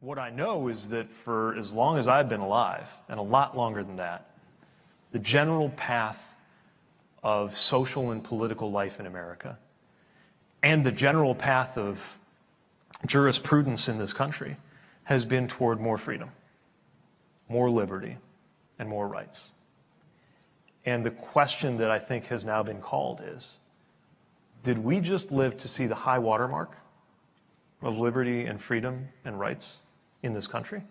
What I know is that for as long as I've been alive, and a lot longer than that, the general path of social and political life in America, and the general path of jurisprudence in this country, has been toward more freedom, more liberty, and more rights. And the question that I think has now been called is, did we just live to see the high watermark of liberty and freedom and rights in this country?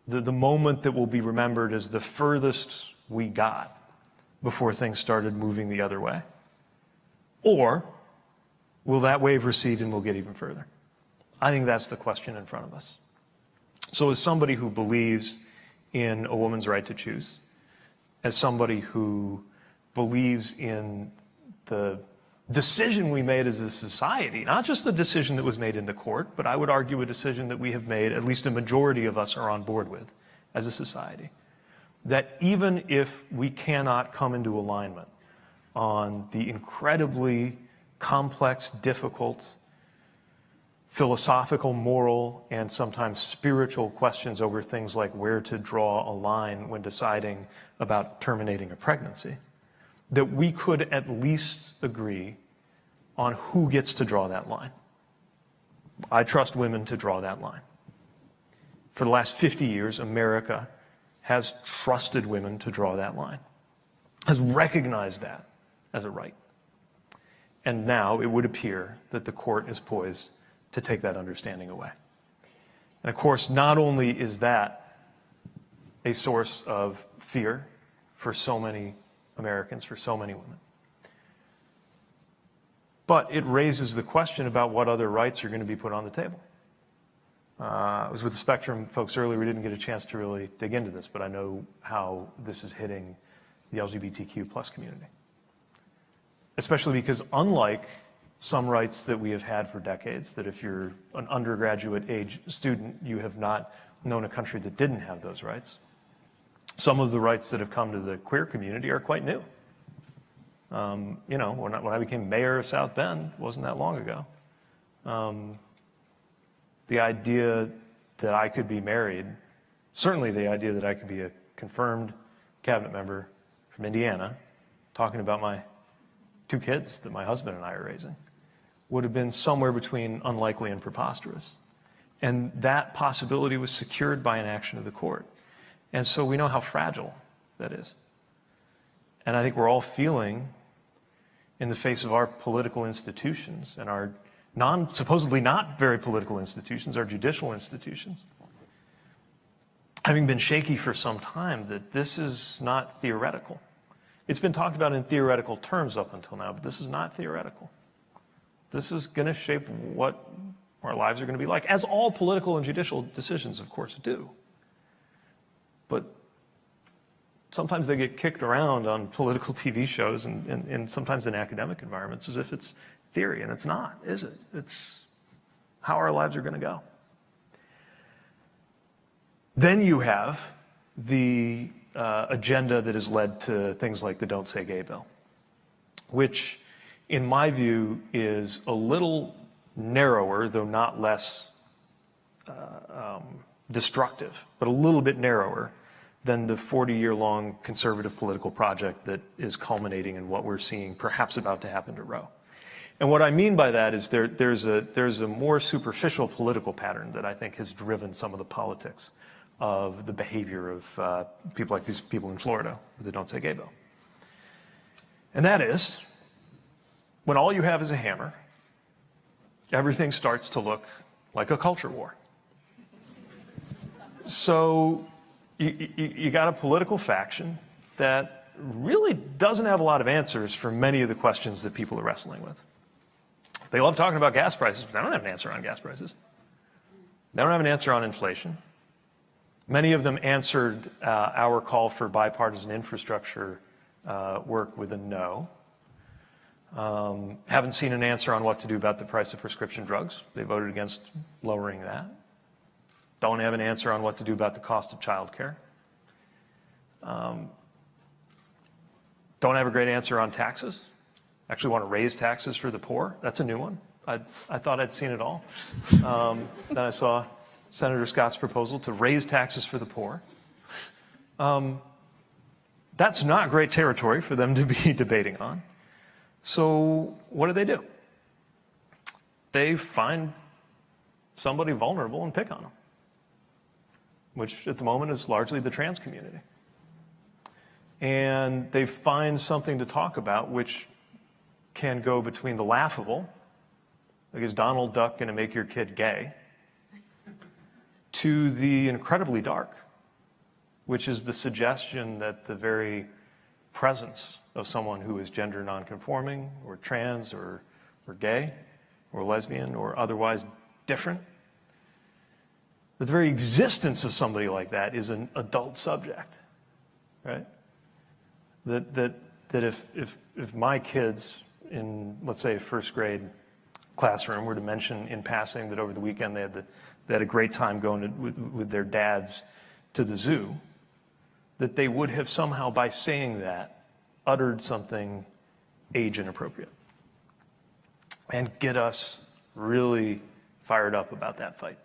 The moment that will be remembered as the furthest we got before things started moving the other way? Or will that wave recede and we'll get even further? I think that's the question in front of us. So as somebody who believes in a woman's right to choose, as somebody who believes in the decision we made as a society, not just the decision that was made in the court, but I would argue a decision that we have made, at least a majority of us are on board with as a society, that even if we cannot come into alignment on the incredibly complex, difficult, philosophical, moral, and sometimes spiritual questions over things like where to draw a line when deciding about terminating a pregnancy, that we could at least agree on who gets to draw that line. I trust women to draw that line. For the last 50 years, America has trusted women to draw that line, has recognized that as a right. And now it would appear that the court is poised to take that understanding away. And of course, not only is that a source of fear for so many Americans, for so many women, but it raises the question about what other rights are going to be put on the table. I was with the Spectrum folks earlier. We didn't get a chance to really dig into this, but I know how this is hitting the LGBTQ plus community. Especially because unlike some rights that we have had for decades, that if you're an undergraduate age student, you have not known a country that didn't have those rights. Some of the rights that have come to the queer community are quite new. You know, when I became mayor of South Bend, wasn't that long ago. The idea that I could be married, certainly the idea that I could be a confirmed cabinet member from Indiana, talking about my 2 kids that my husband and I are raising, would have been somewhere between unlikely and preposterous. And that possibility was secured by an action of the court. And so we know how fragile that is. And I think we're all feeling, in the face of our political institutions and our supposedly not very political institutions, our judicial institutions, having been shaky for some time, that this is not theoretical. It's been talked about in theoretical terms up until now, but this is not theoretical. This is going to shape what our lives are going to be like, as all political and judicial decisions, of course, do. But sometimes they get kicked around on political TV shows and sometimes in academic environments as if it's theory, and it's not, is it? It's how our lives are going to go. Then you have the agenda that has led to things like the Don't Say Gay bill, which, in my view, is a little narrower, though not less destructive, but a little bit narrower than the 40-year-long conservative political project that is culminating in what we're seeing perhaps about to happen to Roe. And what I mean by that is there's a more superficial political pattern that I think has driven some of the politics of the behavior of people like these people in Florida with the Don't Say Gay bill. And that is, when all you have is a hammer, everything starts to look like a culture war. So you got a political faction that really doesn't have a lot of answers for many of the questions that people are wrestling with. They love talking about gas prices, but they don't have an answer on gas prices. They don't have an answer on inflation. Many of them answered our call for bipartisan infrastructure work with a no. Haven't seen an answer on what to do about the price of prescription drugs. They voted against lowering that. Don't have an answer on what to do about the cost of childcare. Don't have a great answer on taxes. Actually want to raise taxes for the poor. That's a new one. I thought I'd seen it all. Then I saw Senator Scott's proposal to raise taxes for the poor. That's not great territory for them to be debating on. So what do? They find somebody vulnerable and pick on them, which at the moment is largely the trans community. And they find something to talk about which can go between the laughable, like is Donald Duck going to make your kid gay, to the incredibly dark, which is the suggestion that the very presence of someone who is gender nonconforming or trans or gay or lesbian or otherwise different, the very existence of somebody like that is an adult subject, right? That if my kids in, let's say, a first grade classroom were to mention in passing that over the weekend they had a great time going with their dads to the zoo, that they would have somehow, by saying that, uttered something age inappropriate and get us really fired up about that fight.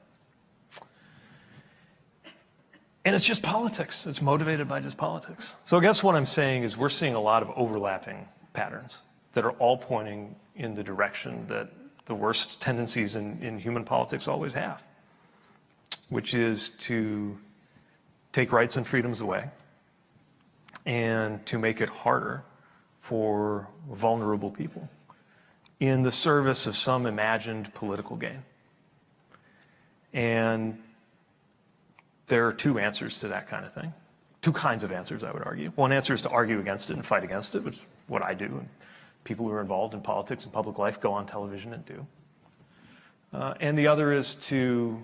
And it's just politics. It's motivated by just politics. So I guess what I'm saying is we're seeing a lot of overlapping patterns that are all pointing in the direction that the worst tendencies in human politics always have, which is to take rights and freedoms away and to make it harder for vulnerable people in the service of some imagined political gain. And there are two answers to that kind of thing. Two kinds of answers, I would argue. One answer is to argue against it and fight against it, which is what I do, and people who are involved in politics and public life go on television and do. And the other is to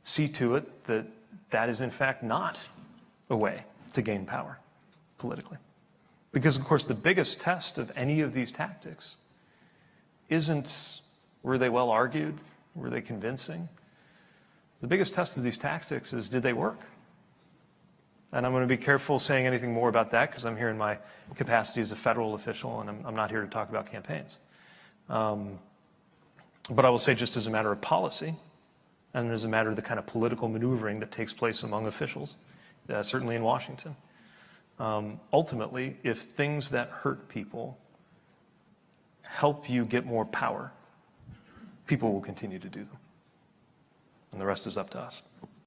see to it that that is, in fact, not a way to gain power politically. Because, of course, the biggest test of any of these tactics isn't were they well argued, were they convincing. The biggest test of these tactics is, did they work? And I'm going to be careful saying anything more about that because I'm here in my capacity as a federal official and I'm not here to talk about campaigns. But I will say, just as a matter of policy and as a matter of the kind of political maneuvering that takes place among officials, certainly in Washington, ultimately, if things that hurt people help you get more power, people will continue to do them. And the rest is up to us.